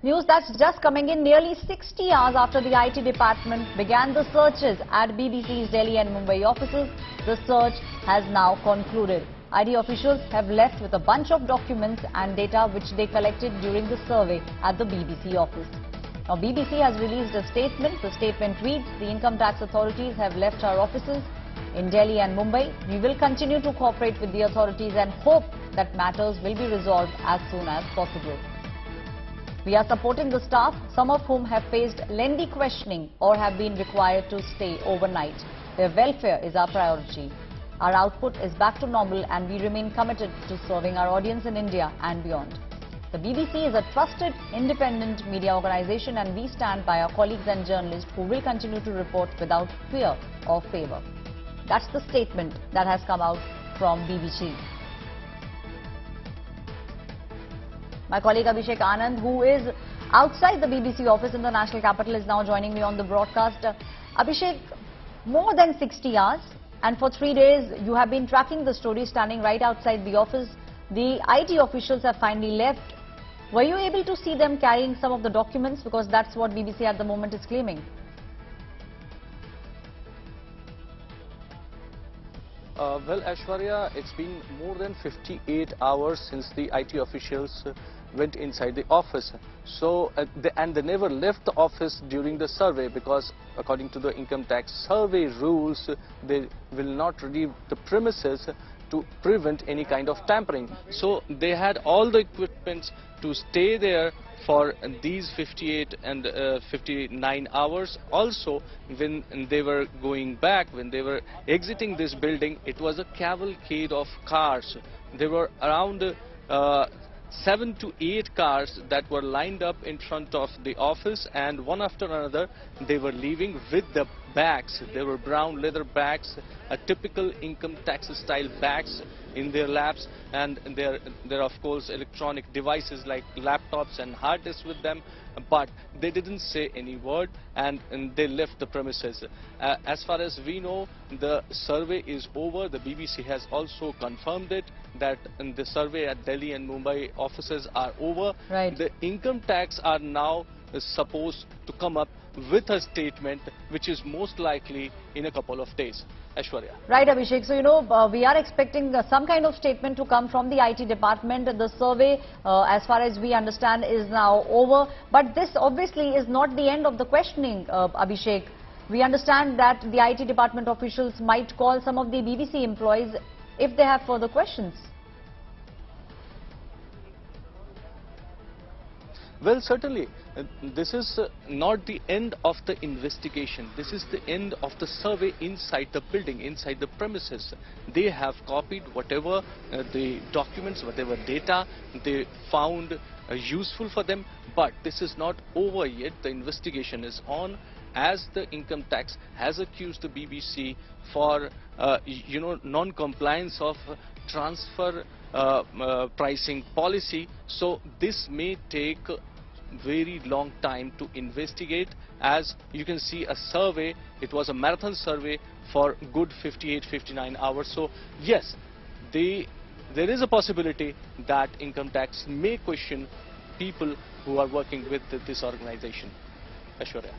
News that's just coming in nearly 60 hours after the IT department began the searches at BBC's Delhi and Mumbai offices. The search has now concluded. IT officials have left with a bunch of documents and data which they collected during the survey at the BBC office. Now, BBC has released a statement. The statement reads, the income tax authorities have left our offices in Delhi and Mumbai. We will continue to cooperate with the authorities and hope that matters will be resolved as soon as possible. We are supporting the staff, some of whom have faced lengthy questioning or have been required to stay overnight. Their welfare is our priority. Our output is back to normal and we remain committed to serving our audience in India and beyond. The BBC is a trusted, independent media organization and we stand by our colleagues and journalists who will continue to report without fear or favour. That's the statement that has come out from BBC. My colleague Abhishek Anand, who is outside the BBC office in the national capital, is now joining me on the broadcast. Abhishek, more than 60 hours and for 3 days you have been tracking the story standing right outside the office. The IT officials have finally left. Were you able to see them carrying some of the documents? Because that's what BBC at the moment is claiming. Well, Aishwarya, it's been more than 58 hours since the IT officials went inside the office. So, they never left the office during the survey because according to the income tax survey rules, they will not leave the premises to prevent any kind of tampering. So, they had all the equipment to stay there for these 58 and 59 hours. Also, when they were going back, when they were exiting this building, it was a cavalcade of cars. There were around 7 to 8 cars that were lined up in front of the office, and one after another they were leaving with the bags. They were brown leather bags, a typical income tax style bags in their laps, and there are of course electronic devices like laptops and hard disks with them, but they didn't say any word and they left the premises. As far as we know, the survey is over. The BBC has also confirmed it, that the survey at Delhi and Mumbai offices are over. Right. The income tax are now supposed to come up with a statement which is most likely in a couple of days. Aishwarya. Right, Abhishek. So, we are expecting some kind of statement to come from the IT department. The survey, as far as we understand, is now over. But this obviously is not the end of the questioning, Abhishek. We understand that the IT department officials might call some of the BBC employees if they have further questions. Well, certainly, this is not the end of the investigation. This is the end of the survey inside the building, inside the premises. They have copied whatever the documents, whatever data they found useful for them. But this is not over yet. The investigation is on, as the income tax has accused the BBC for, non-compliance of transfer pricing policy. So this may take very long time to investigate. As you can see, a survey, it was a marathon survey for good 58-59 hours. So yes, there is a possibility that income tax may question people who are working with this organization. Aishwarya.